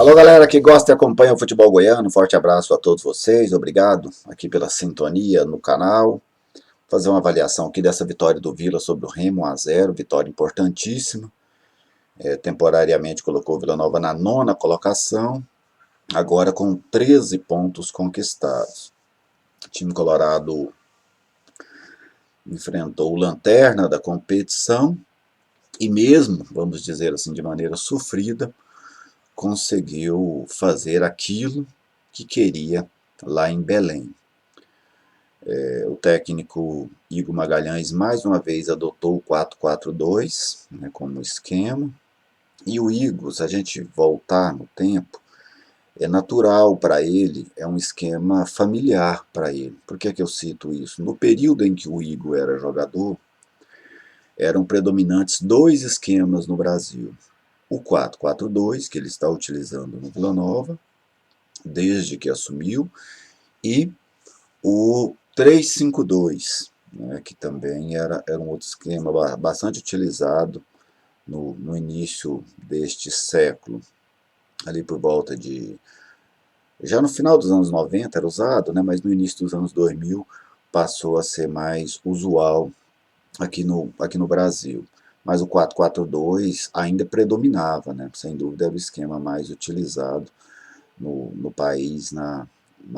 Alô galera que gosta e acompanha o futebol goiano, forte abraço a todos vocês, obrigado aqui pela sintonia no canal. Vou fazer uma avaliação aqui dessa vitória do Vila sobre o Remo 1-0, vitória importantíssima. Temporariamente colocou o Vila Nova na 9ª colocação, agora com 13 pontos conquistados. O time colorado enfrentou o lanterna da competição e mesmo, vamos dizer assim, de maneira sofrida, conseguiu fazer aquilo que queria lá em Belém. O técnico Igor Magalhães mais uma vez adotou o 4-4-2 como esquema. E o Igor, se a gente voltar no tempo, é natural para ele, é um esquema familiar para ele. Por que eu cito isso? No período em que o Igor era jogador, eram predominantes dois esquemas no Brasil. O 4-4-2, que ele está utilizando no Vila Nova, desde que assumiu, e o 3-5-2, que também era um outro esquema bastante utilizado no início deste século, ali por volta de... Já no final dos anos 90 era usado, mas no início dos anos 2000 passou a ser mais usual aqui no Brasil. Mas o 4-4-2 ainda predominava, sem dúvida era o esquema mais utilizado no país na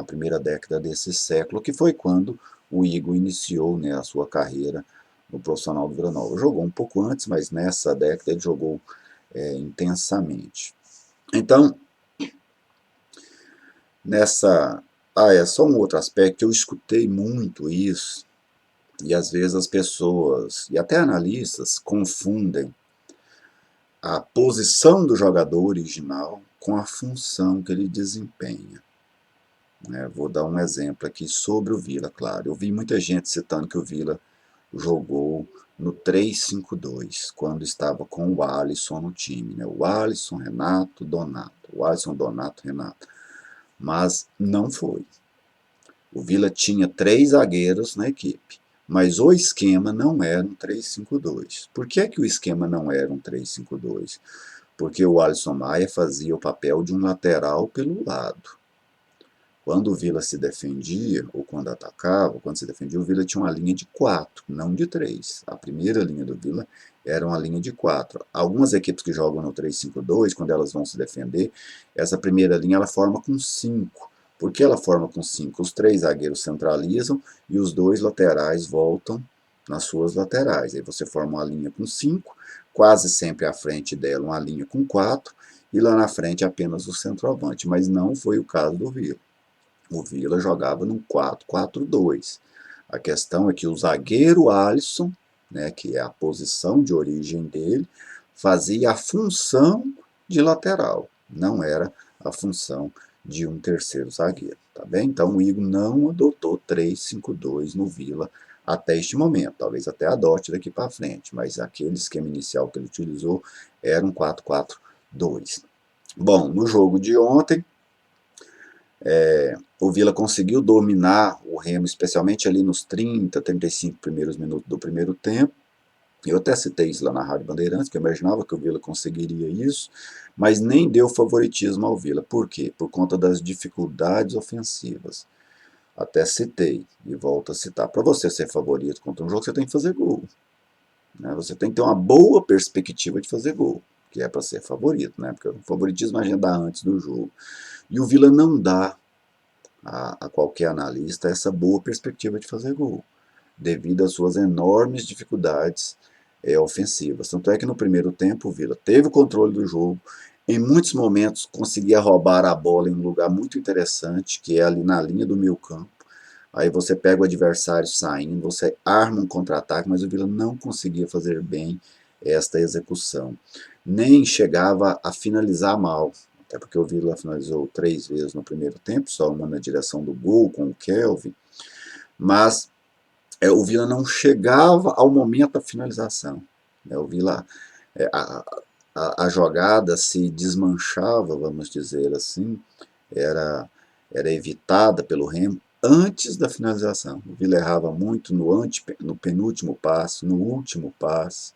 primeira década desse século, que foi quando o Igor iniciou a sua carreira no profissional do Vila Nova. Jogou um pouco antes, mas nessa década ele jogou intensamente. Então, é só um outro aspecto que eu escutei muito isso, e às vezes as pessoas, e até analistas, confundem a posição do jogador original com a função que ele desempenha. Vou dar um exemplo aqui sobre o Vila, claro. Eu vi muita gente citando que o Vila jogou no 3-5-2, quando estava com o Alisson no time. O Alisson, Renato, Donato. O Alisson, Donato, Renato. Mas não foi. O Vila tinha 3 zagueiros na equipe, mas o esquema não era um 3-5-2. Por que o esquema não era um 3-5-2? Porque o Alisson Maia fazia o papel de um lateral pelo lado. Quando o Vila se defendia, ou quando atacava, quando se defendia, o Vila tinha uma linha de 4, não de 3. A primeira linha do Vila era uma linha de 4. Algumas equipes que jogam no 3-5-2, quando elas vão se defender, essa primeira linha ela forma com 5. Por que ela forma com 5? Os 3 zagueiros centralizam e os 2 laterais voltam nas suas laterais. Aí você forma uma linha com 5, quase sempre à frente dela uma linha com 4, e lá na frente apenas o centroavante. Mas não foi o caso do Vila. O Vila jogava num 4-4-2. A questão é que o zagueiro Alisson, que é a posição de origem dele, fazia a função de lateral, não era a função de um terceiro zagueiro. Tá bem? Então o Igor não adotou 3-5-2 no Vila até este momento, talvez até adote daqui para frente, mas aquele esquema inicial que ele utilizou era um 4-4-2. Bom, no jogo de ontem, o Vila conseguiu dominar o Remo, especialmente ali nos 30, 35 primeiros minutos do primeiro tempo. Eu até citei isso lá na Rádio Bandeirantes, que eu imaginava que o Vila conseguiria isso, mas nem deu favoritismo ao Vila. Por quê? Por conta das dificuldades ofensivas. Até citei, e volto a citar. Para você ser favorito contra um jogo, você tem que fazer gol. Você tem que ter uma boa perspectiva de fazer gol, que é para ser favorito, porque o favoritismo a gente dá antes do jogo. E o Vila não dá a qualquer analista essa boa perspectiva de fazer gol, devido às suas enormes dificuldades ofensivas. Tanto é que no primeiro tempo o Vila teve o controle do jogo, em muitos momentos conseguia roubar a bola em um lugar muito interessante, que é ali na linha do meio campo. Aí você pega o adversário saindo, você arma um contra-ataque, mas o Vila não conseguia fazer bem esta execução. Nem chegava a finalizar mal, até porque o Vila finalizou 3 vezes no primeiro tempo, só uma na direção do gol com o Kelvin, mas o Vila não chegava ao momento da finalização. O Vila, a jogada se desmanchava, vamos dizer assim, era evitada pelo Remo antes da finalização. O Vila errava muito no penúltimo passe, no último passe,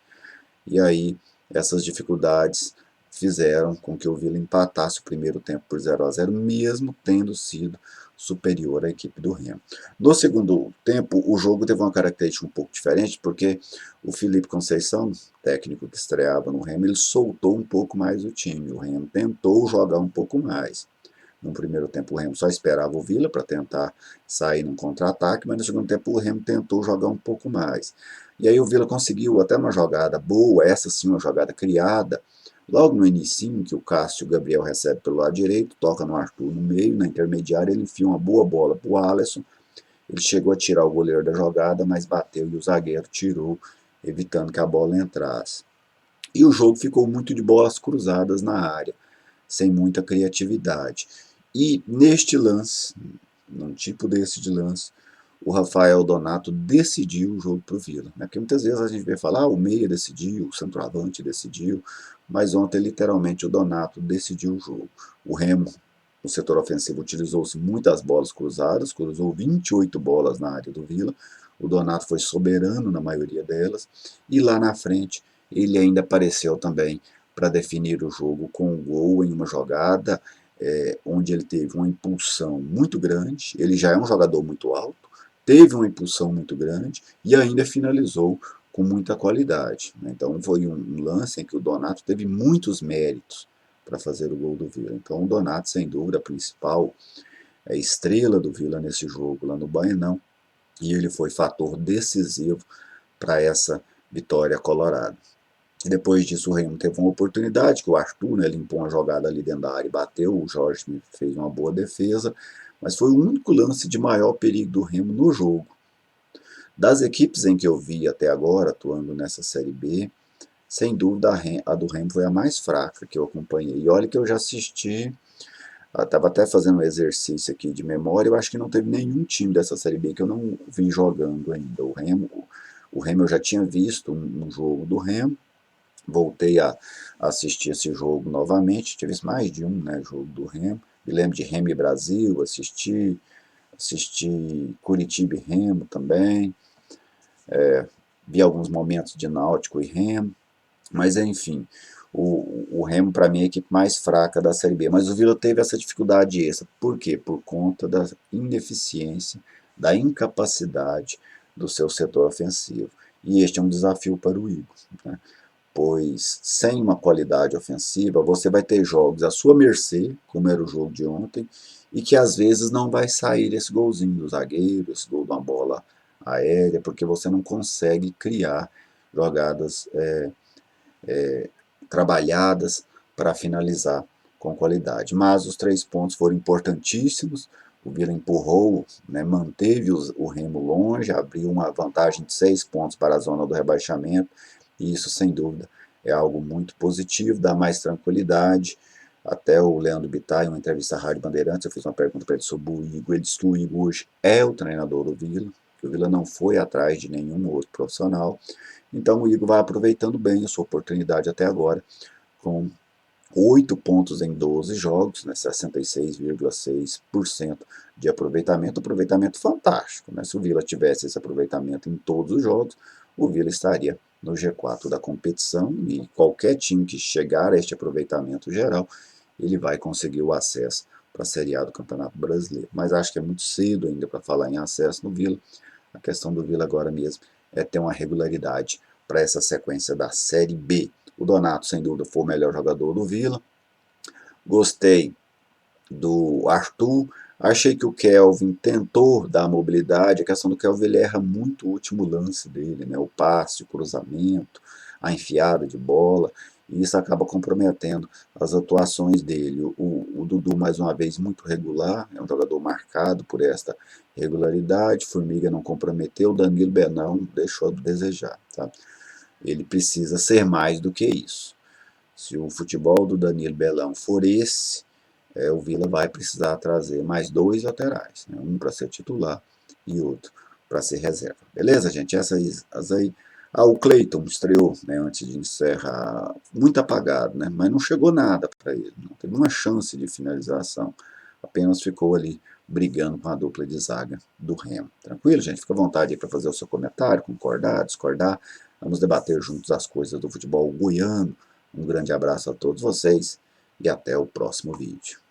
e aí essas dificuldades fizeram com que o Vila empatasse o primeiro tempo por 0-0, mesmo tendo sido superior à equipe do Remo. No segundo tempo, o jogo teve uma característica um pouco diferente, porque o Felipe Conceição, técnico que estreava no Remo, ele soltou um pouco mais o time. O Remo tentou jogar um pouco mais. No primeiro tempo, o Remo só esperava o Vila para tentar sair num contra-ataque, mas no segundo tempo, o Remo tentou jogar um pouco mais. E aí o Vila conseguiu até uma jogada boa, essa sim, uma jogada criada, logo no início, que o Cássio Gabriel recebe pelo lado direito, toca no Arthur no meio, na intermediária, ele enfia uma boa bola para o Alisson. Ele chegou a tirar o goleiro da jogada, mas bateu e o zagueiro tirou, evitando que a bola entrasse. E o jogo ficou muito de bolas cruzadas na área, sem muita criatividade. E neste lance, num tipo desse de lance, o Rafael Donato decidiu o jogo para o Vila. Porque muitas vezes a gente vê falar, o meia decidiu, o centroavante decidiu, mas ontem literalmente o Donato decidiu o jogo. O Remo, no setor ofensivo, utilizou-se muitas bolas cruzadas, cruzou 28 bolas na área do Vila, o Donato foi soberano na maioria delas, e lá na frente ele ainda apareceu também para definir o jogo com um gol em uma jogada onde ele teve uma impulsão muito grande, ele já é um jogador muito alto, teve uma impulsão muito grande e ainda finalizou com muita qualidade. Então foi um lance em que o Donato teve muitos méritos para fazer o gol do Vila. Então o Donato, sem dúvida, a principal estrela do Vila nesse jogo lá no Baenão, e ele foi fator decisivo para essa vitória colorada. E depois disso o Remo teve uma oportunidade, que o Arthur limpou uma jogada ali dentro da área e bateu, o Jorge fez uma boa defesa, mas foi o único lance de maior perigo do Remo no jogo. Das equipes em que eu vi até agora, atuando nessa Série B, sem dúvida a do Remo foi a mais fraca que eu acompanhei. E olha que eu já assisti, estava até fazendo um exercício aqui de memória, eu acho que não teve nenhum time dessa Série B que eu não vi jogando ainda. O Remo eu já tinha visto um jogo do Remo, voltei a assistir esse jogo novamente, tive mais de um jogo do Remo, me lembro de Remo e Brasil, assisti Curitiba e Remo também, vi alguns momentos de Náutico e Remo, mas enfim, o Remo para mim é a equipe mais fraca da Série B, mas o Vila teve essa dificuldade extra, por quê? Por conta da ineficiência, da incapacidade do seu setor ofensivo, e este é um desafio para o Igor, né? Pois sem uma qualidade ofensiva, você vai ter jogos à sua mercê, como era o jogo de ontem, e que às vezes não vai sair esse golzinho do zagueiro, esse gol de uma bola aérea, porque você não consegue criar jogadas trabalhadas para finalizar com qualidade. Mas os 3 pontos foram importantíssimos, o Vila empurrou, manteve o Remo longe, abriu uma vantagem de 6 pontos para a zona do rebaixamento, e isso sem dúvida é algo muito positivo, dá mais tranquilidade. Até o Leandro Bittar, em uma entrevista à Rádio Bandeirantes, eu fiz uma pergunta para ele sobre o Igor, ele disse que o Igor hoje é o treinador do Vila, que o Vila não foi atrás de nenhum outro profissional, então o Igor vai aproveitando bem a sua oportunidade até agora, com 8 pontos em 12 jogos, 66,6% de aproveitamento fantástico. Se o Vila tivesse esse aproveitamento em todos os jogos, o Vila estaria no G4 da competição, e qualquer time que chegar a este aproveitamento geral, ele vai conseguir o acesso para a Série A do Campeonato Brasileiro. Mas acho que é muito cedo ainda para falar em acesso no Vila. A questão do Vila agora mesmo é ter uma regularidade para essa sequência da Série B. O Donato, sem dúvida, foi o melhor jogador do Vila. Gostei do Arthur. Achei que o Kelvin tentou dar mobilidade. A questão do Kelvin, ele erra muito o último lance dele, o passe, o cruzamento, a enfiada de bola. E isso acaba comprometendo as atuações dele. O Dudu, mais uma vez, muito regular. É um jogador marcado por esta regularidade. Formiga não comprometeu. Danilo Benão deixou a desejar. Tá? Ele precisa ser mais do que isso. Se o futebol do Danilo Belão for esse, o Vila vai precisar trazer mais 2 laterais, um para ser titular e outro para ser reserva. Beleza, gente? Essas aí. O Cleiton estreou antes de encerrar, muito apagado, mas não chegou nada para ele, não teve uma chance de finalização, apenas ficou ali brigando com a dupla de zaga do Remo. Tranquilo, gente? Fica à vontade aí para fazer o seu comentário, concordar, discordar. Vamos debater juntos as coisas do futebol goiano, Um grande abraço a todos vocês e até o próximo vídeo.